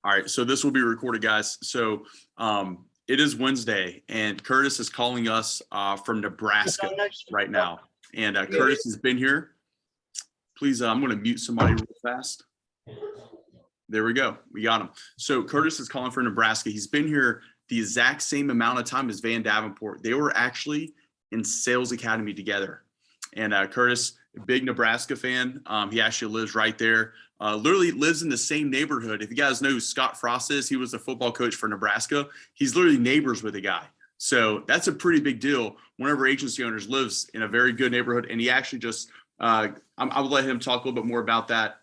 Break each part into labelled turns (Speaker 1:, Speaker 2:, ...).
Speaker 1: All right, so this will be recorded, guys. So it is Wednesday, and Curtis is calling us from Nebraska right now. And Curtis has been here. Please, I'm going to mute somebody real fast. There we go. We got him. So Curtis is calling for Nebraska. He's been here the exact same amount of time as Van Davenport. They were actually in Sales Academy together. And Curtis, a big Nebraska fan. He actually lives right there. Literally lives in the same neighborhood. If you guys know who Scott Frost is, he was the football coach for Nebraska. He's literally neighbors with the guy. So that's a pretty big deal whenever agency owners lives in a very good neighborhood. And he actually just, I will let him talk a little bit more about that,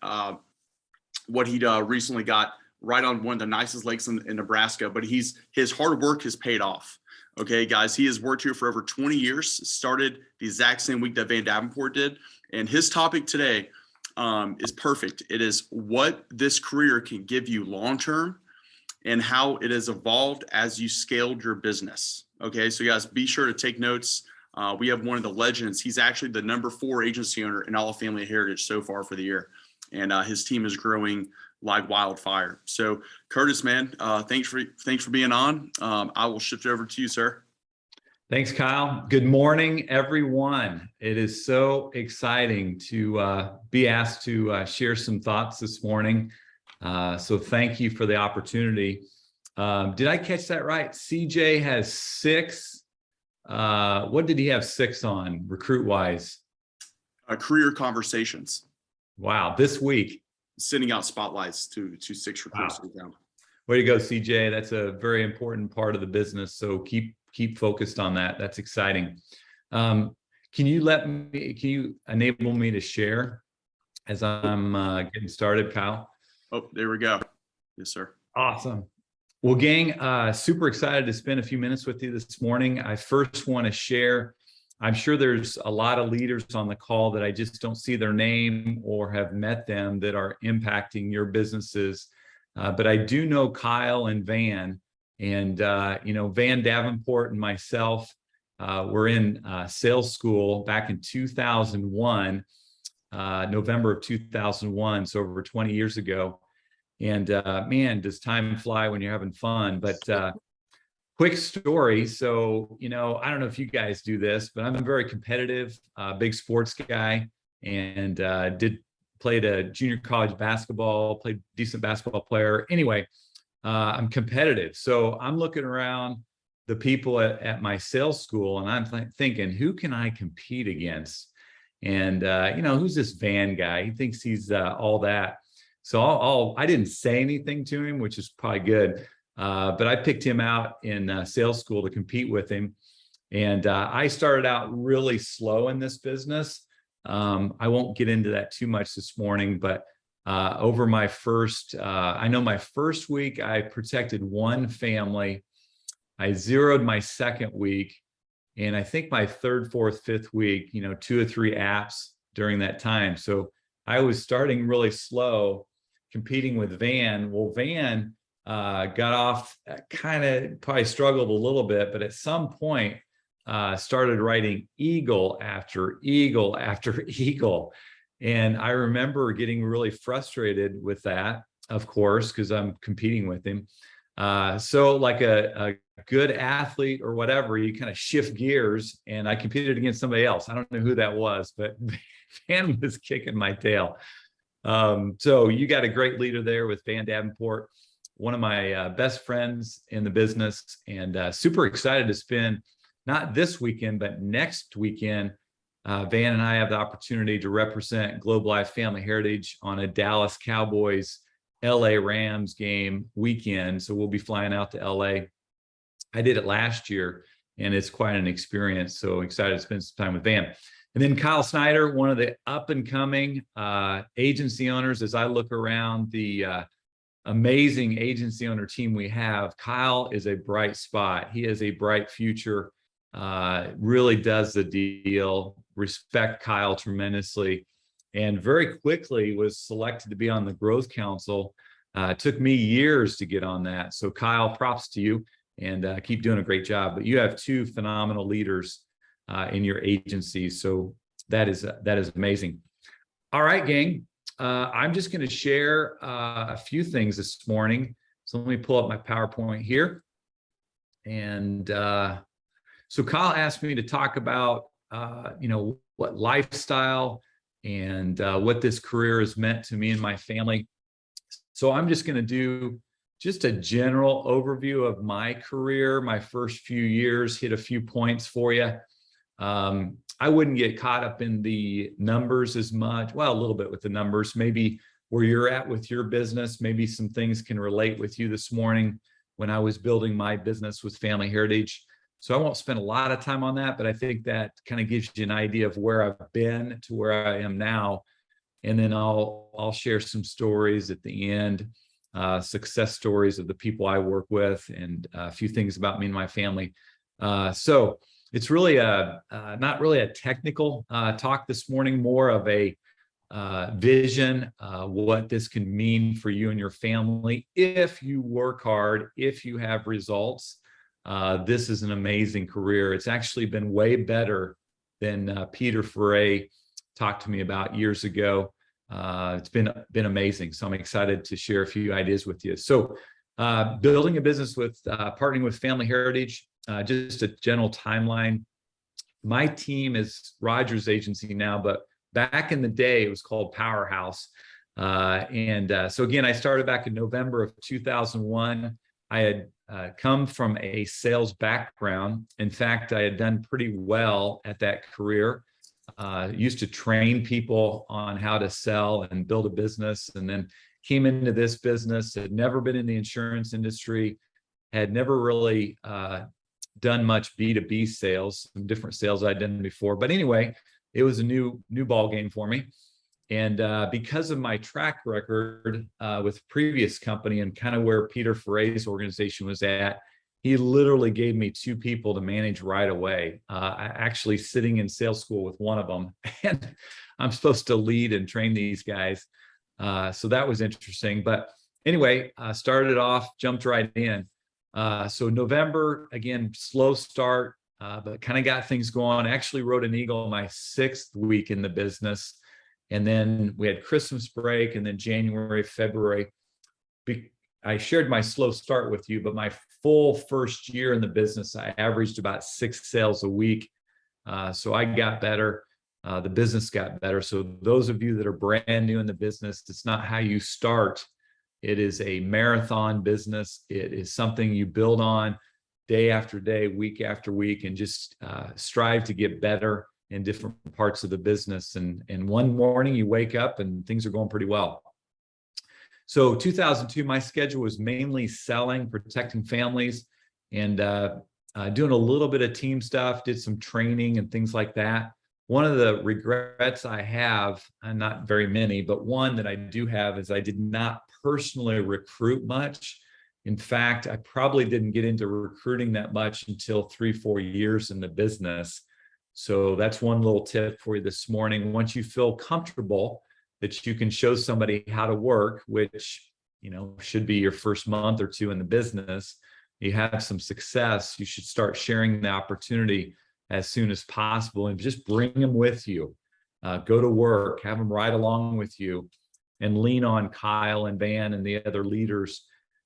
Speaker 1: what he recently got right on one of the nicest lakes in Nebraska. But his hard work has paid off. Okay, guys, he has worked here for over 20 years, started the exact same week that Van Davenport did. And his topic today is perfect. It is what this career can give you long-term and how it has evolved as you scaled your business. Okay, so guys, be sure to take notes. We have one of the legends. He's actually the #4 agency owner in all of Family Heritage so far for the year. And his team is growing like wildfire. So Curtis, man, thanks for being on. I will shift it over to you, sir.
Speaker 2: Thanks, Kyle. Good morning, everyone. It is so exciting to be asked to share some thoughts this morning. So thank you for the opportunity. Did I catch that right? CJ has 6. What did he have 6 on recruit-wise?
Speaker 1: Career conversations.
Speaker 2: Wow, this week.
Speaker 1: Sending out spotlights to 6 recruits.
Speaker 2: Wow. Way to go, CJ. That's a very important part of the business. So keep focused on that. That's exciting. Can you enable me to share as I'm getting started, Kyle?
Speaker 1: Oh, there we go. Yes, sir.
Speaker 2: Awesome. Well, gang, super excited to spend a few minutes with you this morning. I first want to share, I'm sure there's a lot of leaders on the call that I just don't see their name or have met them that are impacting your businesses. But I do know Kyle and Van, and Van Davenport and myself were in sales school back in 2001, November of 2001, so over 20 years ago. And man, does time fly when you're having fun. But quick story. So, I don't know if you guys do this, but I'm a very competitive, big sports guy, and played a junior college basketball, played decent basketball player. Anyway, I'm competitive. So I'm looking around the people at my sales school, and I'm thinking, who can I compete against? And, who's this Van guy? He thinks he's all that. So I didn't say anything to him, which is probably good. But I picked him out in sales school to compete with him. And I started out really slow in this business. I won't get into that too much this morning, but over my first week, I protected one family. I zeroed my second week. And I think my third, fourth, fifth week, 2 or 3 apps during that time. So I was starting really slow competing with Van. Well, Van got off, kind of probably struggled a little bit, but at some point started writing eagle after eagle after eagle. And I remember getting really frustrated with that, of course, because I'm competing with him. So like a good athlete or whatever, you kind of shift gears, and I competed against somebody else. I don't know who that was, but Van was kicking my tail. So you got a great leader there with Van Davenport, one of my best friends in the business, and super excited to spend not this weekend, but next weekend. Van and I have the opportunity to represent Globe Life Family Heritage on a Dallas Cowboys LA Rams game weekend. So we'll be flying out to LA. I did it last year, and it's quite an experience. So excited to spend some time with Van. And then Kyle Snyder, one of the up and coming agency owners. As I look around the amazing agency owner team we have, Kyle is a bright spot. He has a bright future, really does the deal. Respect Kyle tremendously. And very quickly was selected to be on the Growth Council. Took me years to get on that. So Kyle, props to you, and keep doing a great job. But you have 2 phenomenal leaders in your agency. So that is amazing. All right, gang. I'm just going to share a few things this morning. So let me pull up my PowerPoint here. And so Kyle asked me to talk about, what lifestyle and what this career has meant to me and my family. So I'm just going to do just a general overview of my career, my first few years, hit a few points for you. I wouldn't get caught up in the numbers as much. Well, a little bit with the numbers, maybe where you're at with your business, maybe some things can relate with you this morning when I was building my business with Family Heritage. So I won't spend a lot of time on that, but I think that kind of gives you an idea of where I've been to where I am now. And then I'll share some stories at the end, success stories of the people I work with, and a few things about me and my family. So it's really not really a technical talk this morning, more of a vision, what this can mean for you and your family. If you work hard, if you have results, this is an amazing career. It's actually been way better than Peter Ferret talked to me about years ago. It's been amazing. So I'm excited to share a few ideas with you. So building a business with partnering with Family Heritage, just a general timeline. My team is Rogers Agency now, but back in the day, it was called Powerhouse. So again, I started back in November of 2001. I had come from a sales background. In fact, I had done pretty well at that career. Used to train people on how to sell and build a business, and then came into this business, had never been in the insurance industry, had never really done much B2B sales, some different sales I'd done before. But anyway, it was a new ball game for me. And because of my track record with previous company and kind of where Peter Ferret's organization was at, he literally gave me 2 people to manage right away. Actually sitting in sales school with one of them, and I'm supposed to lead and train these guys. So that was interesting. But anyway, started off, jumped right in. So November, again, slow start, but kind of got things going. I actually rode an eagle my 6th week in the business. And then we had Christmas break, and then January, February. I shared my slow start with you, but my full first year in the business, I averaged about 6 sales a week. So I got better. The business got better. So those of you that are brand new in the business, it's not how you start. It is a marathon business. It is something you build on day after day, week after week, and just strive to get better in different parts of the business. And one morning you wake up and things are going pretty well. So 2002, my schedule was mainly selling, protecting families, and doing a little bit of team stuff, did some training and things like that. One of the regrets I have, and not very many, but one that I do have, is I did not personally recruit much. In fact, I probably didn't get into recruiting that much until 3-4 years in the business. So that's one little tip for you this morning. Once you feel comfortable that you can show somebody how to work, which, should be your first month or 2 in the business, you have some success, you should start sharing the opportunity as soon as possible and just bring them with you. Go to work, have them ride along with you, and lean on Kyle and Van and the other leaders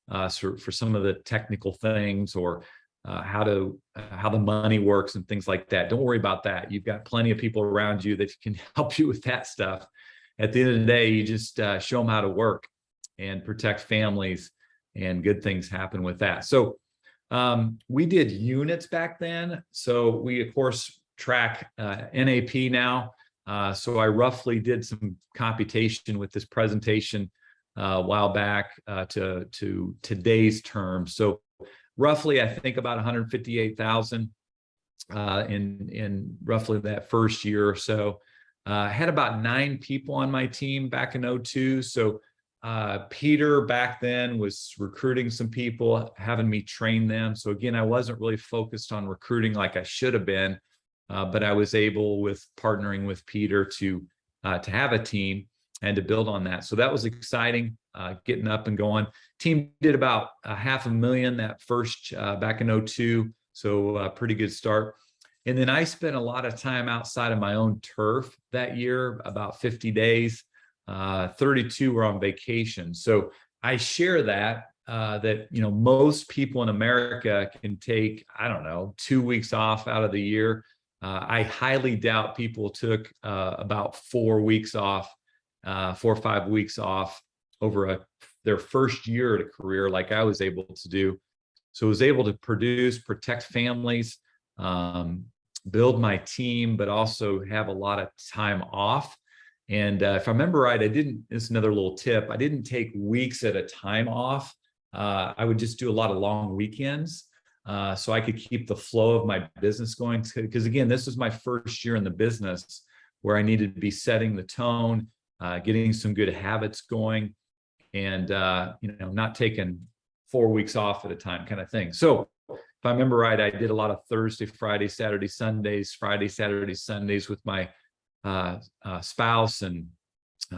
Speaker 2: for some of the technical things, or how the money works and things like that. Don't worry about that. You've got plenty of people around you that can help you with that stuff. At the end of the day, you just show them how to work and protect families, and good things happen with that. So we did units back then. So we, of course, track NAP now. So I roughly did some computation with this presentation a while back to today's terms. So roughly, I think about 158,000 in roughly that first year or so. I had about 9 people on my team back in 2002. So Peter back then was recruiting some people, having me train them. So again, I wasn't really focused on recruiting like I should have been, but I was able, with partnering with Peter, to have a team and to build on that. So that was exciting, getting up and going. Team did about $500,000 that first back in 2002. So a pretty good start. And then I spent a lot of time outside of my own turf that year, about 50 days. 32 were on vacation. So I share that that, most people in America can take, I don't know, 2 weeks off out of the year. I highly doubt people took about 4 weeks off, 4 or 5 weeks off over their first year at a career like I was able to do. So I was able to produce, protect families, build my team, but also have a lot of time off. And if I remember right, this is another little tip, I didn't take weeks at a time off. I would just do a lot of long weekends so I could keep the flow of my business going. Because again, this was my first year in the business where I needed to be setting the tone, getting some good habits going, and not taking 4 weeks off at a time kind of thing. So if I remember right, I did a lot of Thursday, Friday, Saturday, Sundays, Friday, Saturday, Sundays with my spouse, and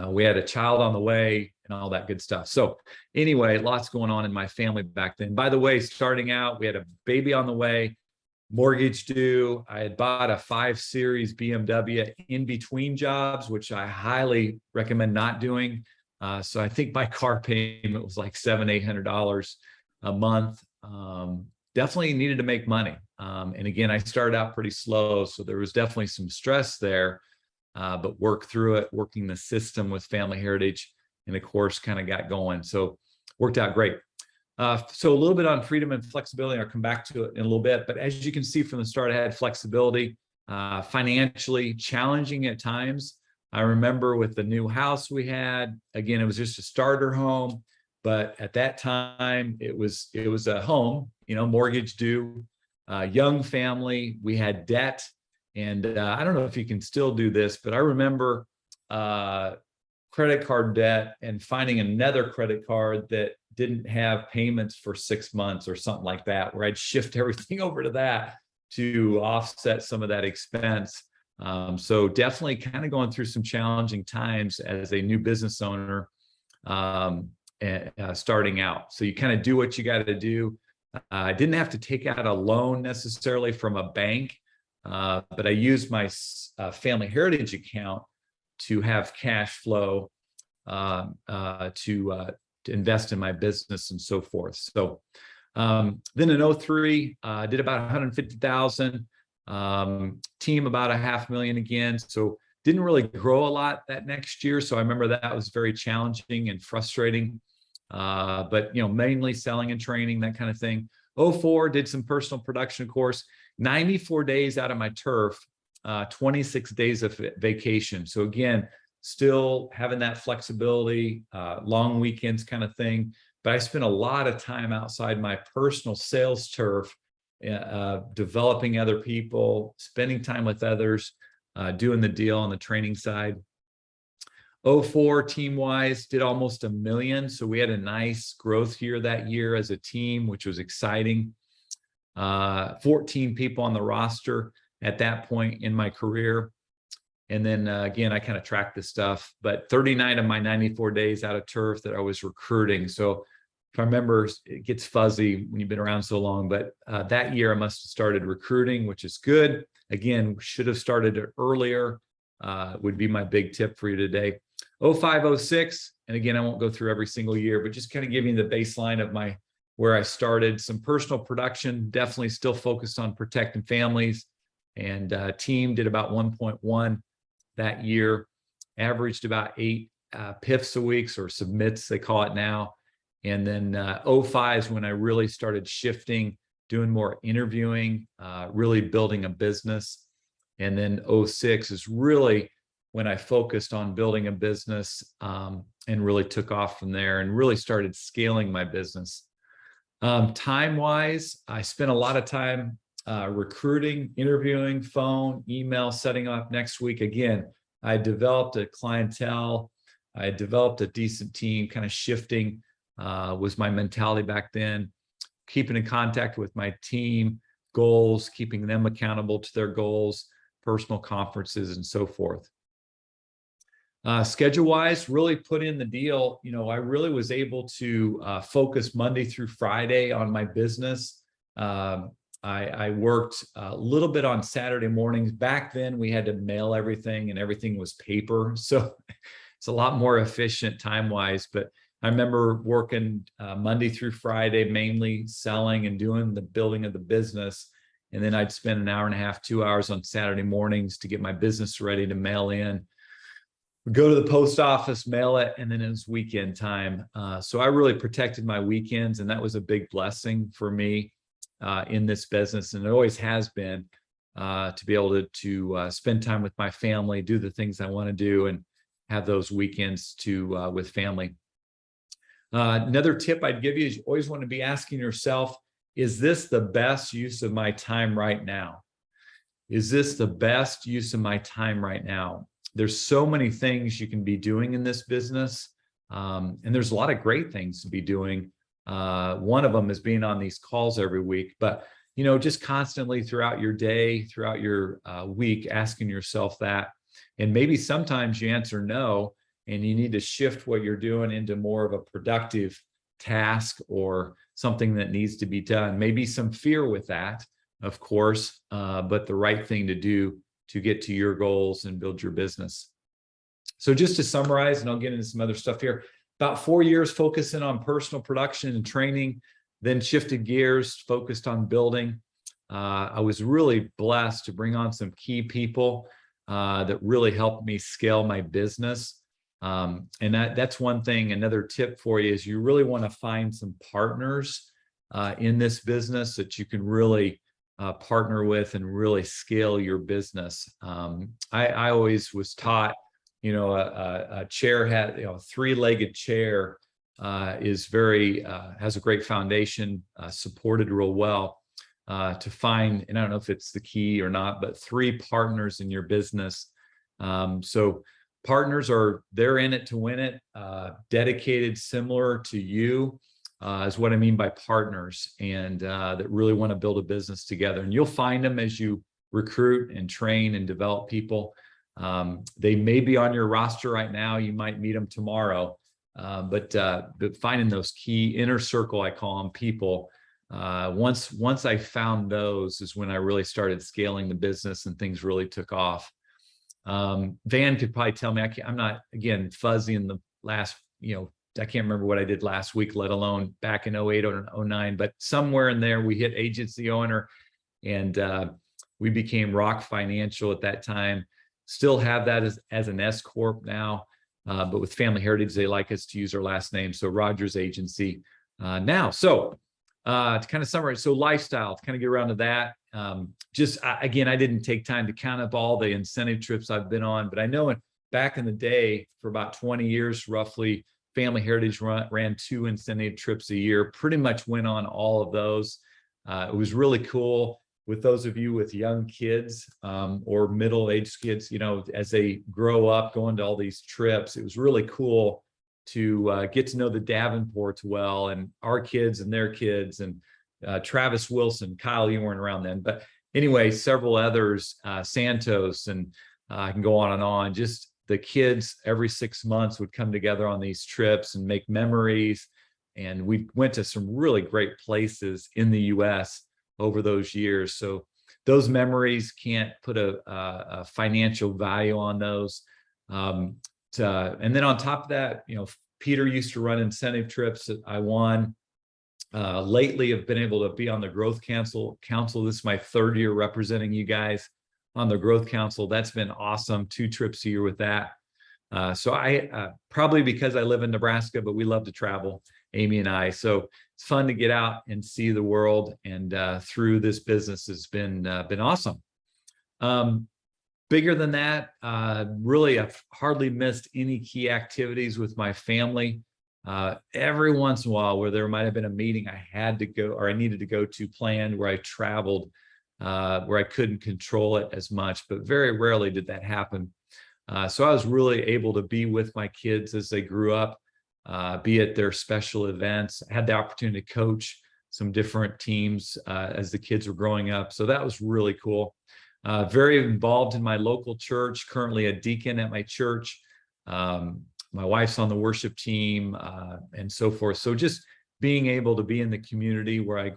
Speaker 2: we had a child on the way and all that good stuff. So anyway, lots going on in my family back then. By the way, starting out, we had a baby on the way, mortgage due. I had bought a 5 Series BMW in between jobs, which I highly recommend not doing. So I think my car payment was like $700-800 a month. Definitely needed to make money. And again, I started out pretty slow, so there was definitely some stress there, but worked through it, working the system with Family Heritage, and of course, kind of got going. So worked out great. So a little bit on freedom and flexibility. I'll come back to it in a little bit. But as you can see from the start, I had flexibility, financially challenging at times. I remember with the new house we had, again, it was just a starter home. But at that time, it was a home, mortgage due, young family. We had debt. And I don't know if you can still do this, but I remember credit card debt and finding another credit card that didn't have payments for 6 months or something like that, where I'd shift everything over to that to offset some of that expense. So definitely kind of going through some challenging times as a new business owner, starting out. So you kind of do what you got to do. I didn't have to take out a loan necessarily from a bank, but I used my Family Heritage account to have cash flow to invest in my business and so forth. So then in 2003, I did about 150,000, team about $500,000 again. So didn't really grow a lot that next year. So I remember that was very challenging and frustrating, but mainly selling and training, that kind of thing. 2004, did some personal production course, 94 days out of my turf, 26 days of vacation. So again, still having that flexibility, long weekends kind of thing. But I spent a lot of time outside my personal sales turf, developing other people, spending time with others, doing the deal on the training side. 2004, team-wise, did almost $1 million. So we had a nice growth year that year as a team, which was exciting. 14 people on the roster at that point in my career. And then again, I kind of tracked this stuff, but 39 of my 94 days out of turf that I was recruiting. So if I remember, it gets fuzzy when you've been around so long, but that year I must have started recruiting, which is good. Again, should have started it earlier, would be my big tip for you today. 2005, 2006, and again, I won't go through every single year, but just kind of giving the baseline of where I started. Some personal production, definitely still focused on protecting families, and team did about 1.1 that year, averaged about 8 PIFs a week, or submits, they call it now. And then 2005 is when I really started shifting, doing more interviewing, really building a business. And then 2006 is really when I focused on building a business, and really took off from there and really started scaling my business. Time-wise, I spent a lot of time recruiting, interviewing, phone, email, setting up next week. Again, I developed a clientele. I developed a decent team, kind of shifting was my mentality back then. Keeping in contact with my team, goals, keeping them accountable to their goals, personal conferences, and so forth. Schedule-wise, really put in the deal. I really was able to focus Monday through Friday on my business. I worked a little bit on Saturday mornings. Back then, we had to mail everything, and everything was paper. So it's a lot more efficient time-wise. But I remember working Monday through Friday, mainly selling and doing the building of the business. And then I'd spend an hour and a half, 2 hours on Saturday mornings to get my business ready to mail in. Go to the post office, mail it, and then it was weekend time. So I really protected my weekends, and that was a big blessing for me in this business, and it always has been, to be able to spend time with my family, do the things I want to do, and have those weekends with family. Another tip I'd give you is you always want to be asking yourself, is this the best use of my time right now? Is this the best use of my time right now? There's so many things you can be doing in this business. And there's a lot of great things to be doing. One of them is being on these calls every week, but just constantly throughout your day, throughout your week, asking yourself that. And maybe sometimes you answer no, and you need to shift what you're doing into more of a productive task or something that needs to be done. Maybe some fear with that, of course, but the right thing to do to get to your goals and build your business. So just to summarize, and I'll get into some other stuff here, about 4 years focusing on personal production and training, then shifted gears, focused on building. I was really blessed to bring on some key people that really helped me scale my business. And that's one thing. Another tip for you is you really want to find some partners in this business that you can really partner with and really scale your business. I always was taught, a chair three-legged chair is has a great foundation, supported real well, to find, and I don't know if it's the key or not, but 3 partners in your business. So partners they're in it to win it, dedicated, similar to you, is what I mean by partners, and that really want to build a business together. And you'll find them as you recruit and train and develop people. They may be on your roster right now. You might meet them tomorrow, but finding those key inner circle, I call them, people. Once I found those is when I really started scaling the business and things really took off. Van could probably tell me, I'm not, again, fuzzy in the last, I can't remember what I did last week, let alone back in 08 or 09, but somewhere in there we hit agency owner, and we became Rock Financial at that time. Still have that as an S Corp now, but with Family Heritage, they like us to use our last name. So Rogers Agency now. So to kind of summarize, so lifestyle, to kind of get around to that. Again, I didn't take time to count up all the incentive trips I've been on, but I know back in the day, for about 20 years, roughly, Family Heritage ran 2 incentive trips a year, pretty much went on all of those. It was really cool. With those of you with young kids or middle-aged kids, as they grow up going to all these trips, it was really cool to get to know the Davenports well, and our kids and their kids, and Travis Wilson, Kyle, you weren't around then, but anyway, several others, Santos, and I can go on and on. Just the kids every 6 months would come together on these trips and make memories. And we went to some really great places in the US over those years. So those memories, can't put a financial value on those. And then on top of that, Peter used to run incentive trips that I won. Lately, I've been able to be on the Growth Council. This is my 3rd year representing you guys on the Growth Council. That's been awesome. 2 trips a year with that. So I probably because I live in Nebraska, but we love to travel, Amy and I. So it's fun to get out and see the world. And through this business has been awesome. Bigger than that, really, I've hardly missed any key activities with my family. Every once in a while, where there might have been a meeting I had to go or I needed to go to planned, where I traveled, where I couldn't control it as much, but very rarely did that happen. So I was really able to be with my kids as they grew up, be at their special events. I had the opportunity to coach some different teams as the kids were growing up. So that was really cool. Very involved in my local church, currently a deacon at my church. My wife's on the worship team and so forth. So just being able to be in the community where I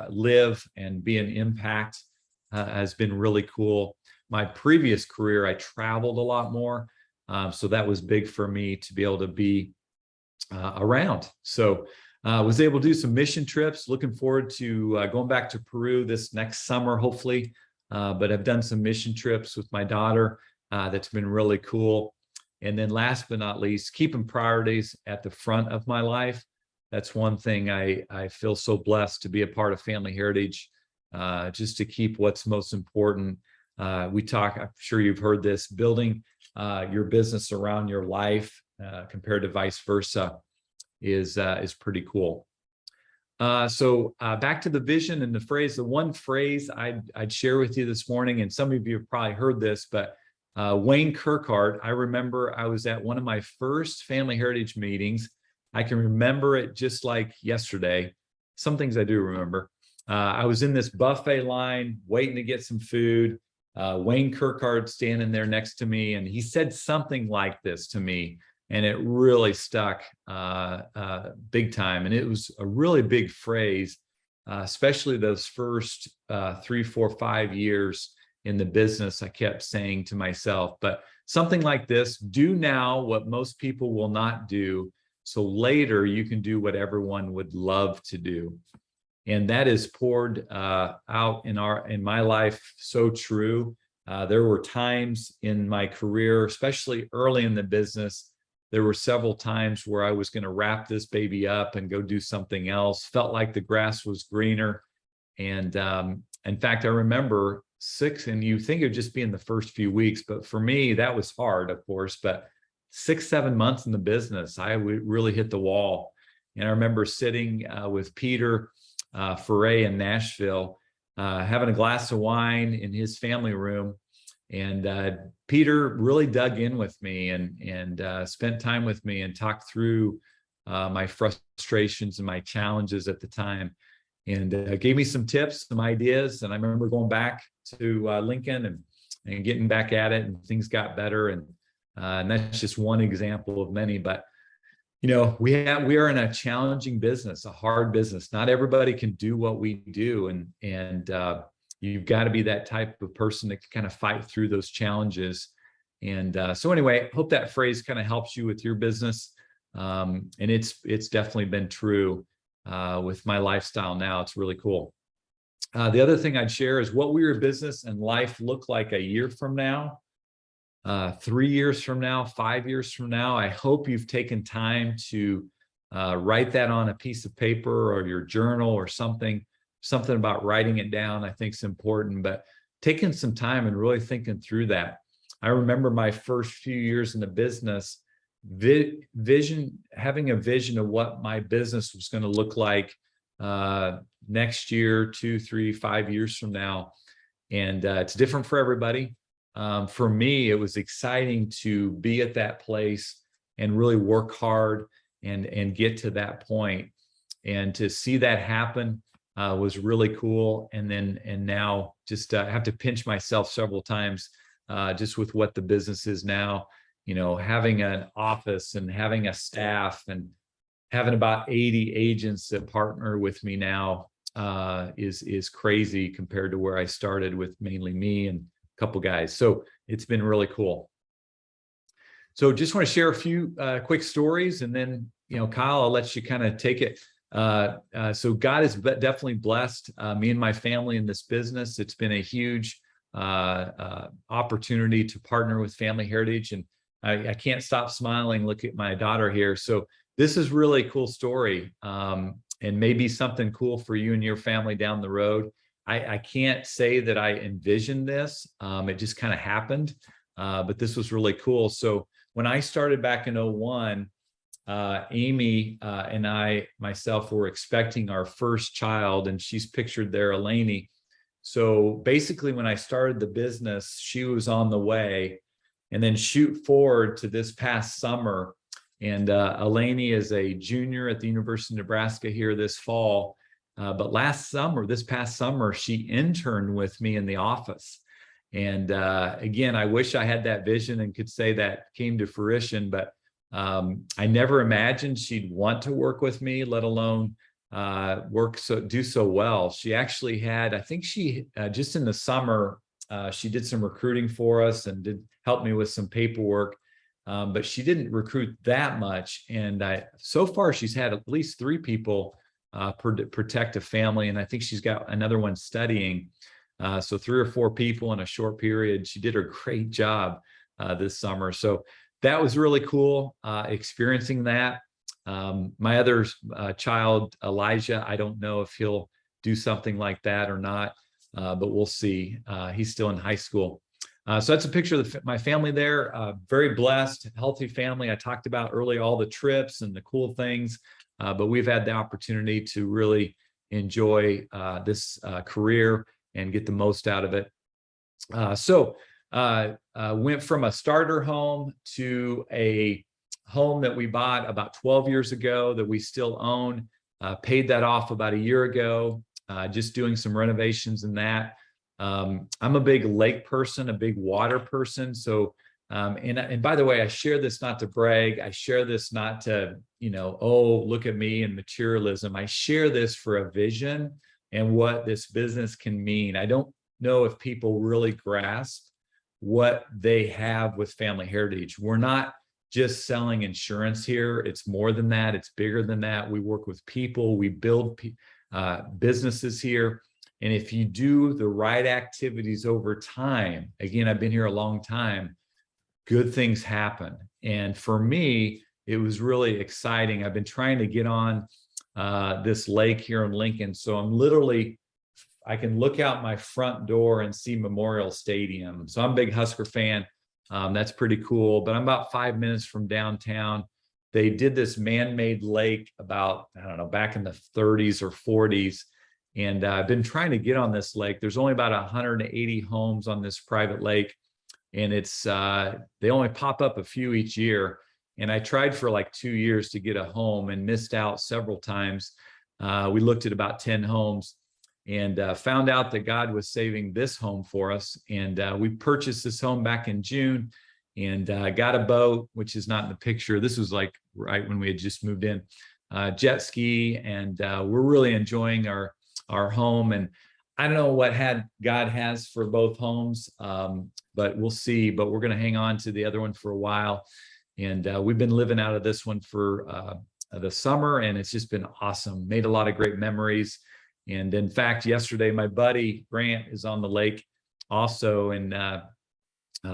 Speaker 2: live and be an impact has been really cool. My previous career, I traveled a lot more. So that was big for me to be able to be around. So was able to do some mission trips. Looking forward to going back to Peru this next summer, hopefully. But I've done some mission trips with my daughter. That's been really cool. And then last but not least, keeping priorities at the front of my life. That's one thing I feel so blessed to be a part of Family Heritage, just to keep what's most important. We talk, I'm sure you've heard this, building your business around your life compared to vice versa is pretty cool. So back to the vision and the phrase. The one phrase I'd share with you this morning, and some of you have probably heard this, but Wayne Kirkhart, I remember I was at one of my first Family Heritage meetings. I can remember it just like yesterday. Some things I do remember. I was in this buffet line waiting to get some food. Wayne Kirkhart standing there next to me, and he said something like this to me, and it really stuck big time. And it was a really big phrase, especially those first 3, 4, 5 years in the business. I kept saying to myself, but something like this: do now what most people will not do, so later you can do what everyone would love to do. And that is poured out in my life. So true. There were times in my career, especially early in the business, there were several times where I was going to wrap this baby up and go do something else. Felt like the grass was greener. And in fact, I remember and you think it'd just be in the first few weeks, but for me, that was hard, of course. But 6, 7 months in the business, I really hit the wall. And I remember sitting with Peter Foray in Nashville, having a glass of wine in his family room. And Peter really dug in with me and spent time with me and talked through my frustrations and my challenges at the time, and gave me some tips, some ideas. And I remember going back to Lincoln and getting back at it, and things got better. And that's just one example of many. But you know, we are in a challenging business, a hard business. Not everybody can do what we do, and you've got to be that type of person that can kind of fight through those challenges. And so anyway, hope that phrase kind of helps you with your business. And it's definitely been true with my lifestyle now. It's really cool. The other thing I'd share is what will your business and life look like a year from now, 3 years from now, 5 years from now. I hope you've taken time to write that on a piece of paper or your journal or something about writing it down. I think is important, but taking some time and really thinking through that. I remember my first few years in the business, having a vision of what my business was going to look like next year, 2, 3, 5 years from now. And it's different for everybody. For me, it was exciting to be at that place and really work hard and get to that point. And to see that happen was really cool. And now just have to pinch myself several times just with what the business is now. You know, having an office and having a staff and having about 80 agents that partner with me now is crazy compared to where I started with mainly me and a couple guys. So it's been really cool. So just want to share a few quick stories, and then, you know, Kyle, I'll let you kind of take it. So God has definitely blessed me and my family in this business. It's been a huge opportunity to partner with Family Heritage, and I can't stop smiling. Look at my daughter here. So this is really a cool story, and maybe something cool for you and your family down the road. I can't say that I envisioned this. It just kind of happened, but this was really cool. So when I started back in 2001, Amy and I myself were expecting our first child, and she's pictured there, Eleni. So basically, when I started the business, she was on the way. And then shoot forward to this past summer, and Eleni is a junior at the University of Nebraska here this fall. But this past summer, she interned with me in the office. And again, I wish I had that vision and could say that came to fruition, but I never imagined she'd want to work with me, let alone do so well. She actually had, I think she just in the summer, she did some recruiting for us and did help me with some paperwork. but she didn't recruit that much. And so far, she's had at least 3 people protect a family, and I think she's got another one studying. So 3 or 4 people in a short period. She did a great job this summer. So that was really cool, experiencing that. My other child, Elijah, I don't know if he'll do something like that or not, but we'll see. He's still in high school. So that's a picture of my family there. Very blessed, healthy family. I talked about earlier all the trips and the cool things, but we've had the opportunity to really enjoy this career and get the most out of it. Went from a starter home to a home that we bought about 12 years ago that we still own. Paid that off about a year ago, just doing some renovations in that. I'm a big lake person, a big water person. So, and by the way, I share this not to brag. I share this not to, oh, look at me and materialism. I share this for a vision and what this business can mean. I don't know if people really grasp what they have with Family Heritage. We're not just selling insurance here. It's more than that. It's bigger than that. We work with people. We build businesses here. And if you do the right activities over time, again, I've been here a long time, good things happen. And for me, it was really exciting. I've been trying to get on this lake here in Lincoln. So I can look out my front door and see Memorial Stadium. So I'm a big Husker fan. That's pretty cool. But I'm about 5 minutes from downtown. They did this man-made lake about, I don't know, back in the 30s or 40s. And I've been trying to get on this lake. There's only about 180 homes on this private lake. And it's they only pop up a few each year. And I tried for like 2 years to get a home and missed out several times. We looked at about 10 homes and found out that God was saving this home for us. And we purchased this home back in June and got a boat, which is not in the picture. This was like right when we had just moved in, jet ski. And we're really enjoying our home. And I don't know what God has for both homes, but we'll see. But we're going to hang on to the other one for a while. And we've been living out of this one for the summer, and it's just been awesome. Made a lot of great memories. And in fact, yesterday, my buddy Grant is on the lake also. And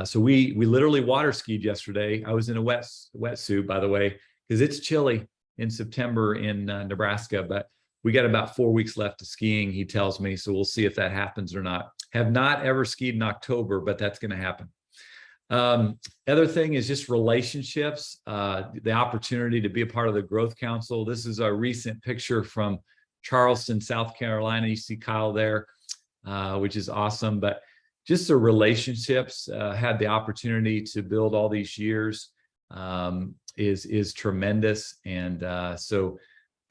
Speaker 2: so we literally water skied yesterday. I was in a wetsuit, by the way, because it's chilly in September in Nebraska, but we got about 4 weeks left of skiing, he tells me. So we'll see if that happens or not. Have not ever skied in October, but that's going to happen. Other thing is just relationships, the opportunity to be a part of the Growth Council. This is a recent picture from Charleston, South Carolina. You see Kyle there, which is awesome. But just the relationships had the opportunity to build all these years is tremendous. And so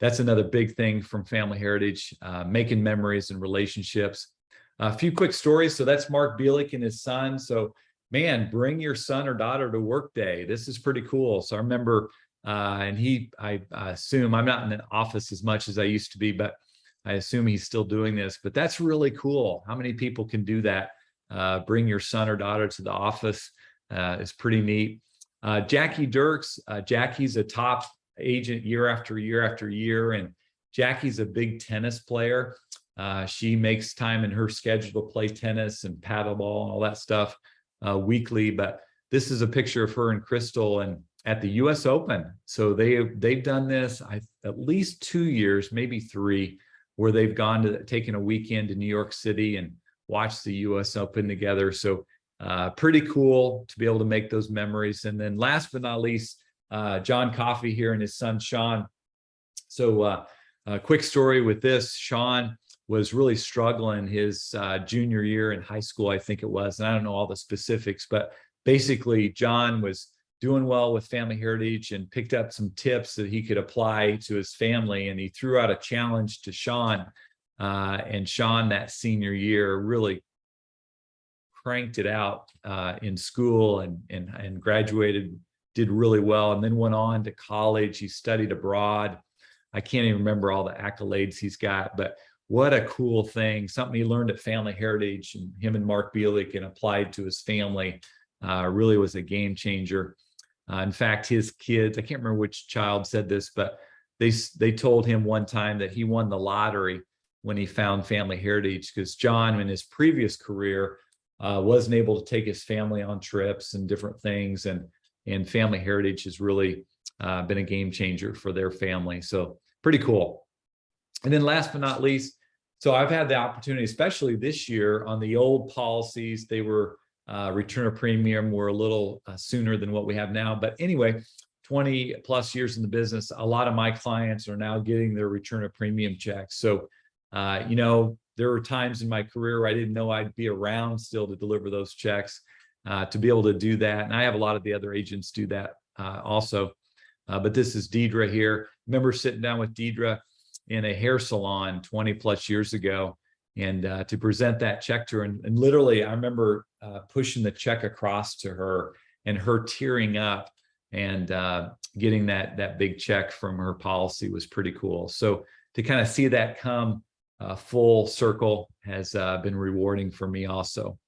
Speaker 2: that's another big thing from Family Heritage, making memories and relationships. A few quick stories. So that's Mark Bielik and his son. So man, bring your son or daughter to work day. This is pretty cool. So I remember, and I assume I'm not in an office as much as I used to be, but I assume he's still doing this, but that's really cool. How many people can do that? Bring your son or daughter to the office is pretty neat. Jackie Dirks, Jackie's a top agent year after year after year. And Jackie's a big tennis player. She makes time in her schedule to play tennis and paddleball and all that stuff weekly. But this is a picture of her and Crystal and at the US Open. So they've done this at least 2 years, maybe 3, where they've taken a weekend to New York City and watched the US Open together. So pretty cool to be able to make those memories. And then last but not least, John Coffey here and his son, Sean. So a quick story with this, Sean was really struggling his junior year in high school, I think it was. And I don't know all the specifics, but basically John was doing well with Family Heritage and picked up some tips that he could apply to his family. And he threw out a challenge to Sean. And Sean, that senior year, really cranked it out in school and graduated, did really well, and then went on to college. He studied abroad. I can't even remember all the accolades he's got, but what a cool thing. Something he learned at Family Heritage, and him and Mark Bielik and applied to his family really was a game changer. In fact, his kids, I can't remember which child said this, but they told him one time that he won the lottery when he found Family Heritage, because John, in his previous career, wasn't able to take his family on trips and different things, and Family Heritage has really been a game changer for their family. So pretty cool. And then last but not least, so I've had the opportunity, especially this year, on the old policies, they were return of premium were a little sooner than what we have now. But anyway, 20 plus years in the business, a lot of my clients are now getting their return of premium checks. So, there were times in my career where I didn't know I'd be around still to deliver those checks, to be able to do that. And I have a lot of the other agents do that also. But this is Deidre here. Remember sitting down with Deidre in a hair salon 20 plus years ago, and to present that check to her. And literally, I remember pushing the check across to her and her tearing up, and getting that big check from her policy was pretty cool. So to kind of see that come full circle has been rewarding for me also.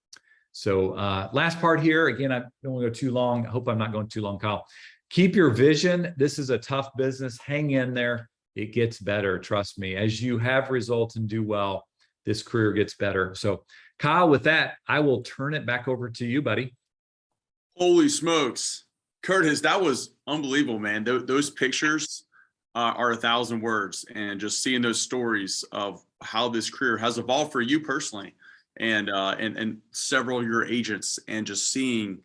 Speaker 2: So last part here, again, I don't want to go too long. I hope I'm not going too long, Kyle. Keep your vision. This is a tough business. Hang in there. It gets better. Trust me. As you have results and do well, this career gets better. So Kyle, with that, I will turn it back over to you, buddy.
Speaker 1: Holy smokes. Curtis, that was unbelievable, man. Those pictures are 1,000 words, and just seeing those stories of how this career has evolved for you personally, and several of your agents, and just seeing,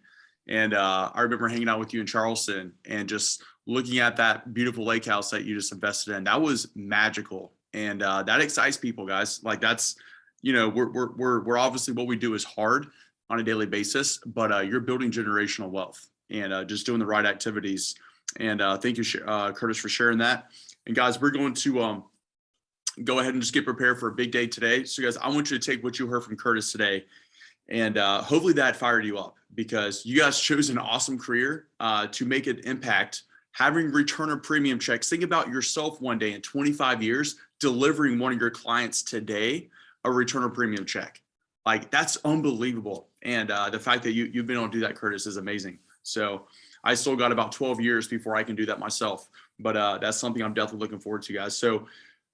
Speaker 1: and I remember hanging out with you in Charleston and just looking at that beautiful lake house that you just invested in. That was magical, and that excites people, guys. Like, that's, we're obviously, what we do is hard on a daily basis, but you're building generational wealth, and just doing the right activities. And thank you, Curtis, for sharing that. And guys, we're going to go ahead and just get prepared for a big day today. So guys, I want you to take what you heard from Curtis today, and hopefully that fired you up, because you guys chose an awesome career to make an impact, having return of premium checks. Think about yourself one day in 25 years, delivering one of your clients today a return of premium check. Like, that's unbelievable. And the fact that you've been able to do that, Curtis, is amazing. So I still got about 12 years before I can do that myself, but that's something I'm definitely looking forward to, guys. So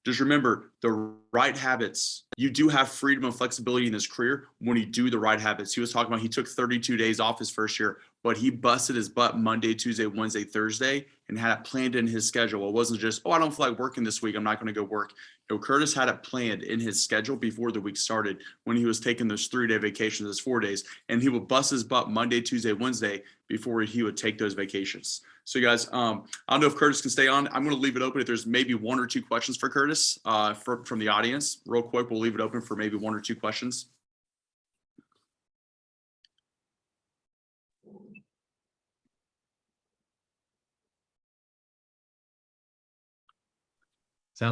Speaker 1: just remember, the right habits. You do have freedom and flexibility in this career when you do the right habits. He was talking about, he took 32 days off his first year, but he busted his butt Monday, Tuesday, Wednesday, Thursday, and had it planned in his schedule. It wasn't just, I don't feel like working this week, I'm not going to go work. No, Curtis had it planned in his schedule before the week started, when he was taking those 3-day vacations, those 4 days, and he would bust his butt Monday, Tuesday, Wednesday before he would take those vacations. So guys, I don't know if Curtis can stay on. I'm going to leave it open. If there's maybe 1 or 2 questions for Curtis from the audience, real quick, we'll leave it open for maybe 1 or 2 questions.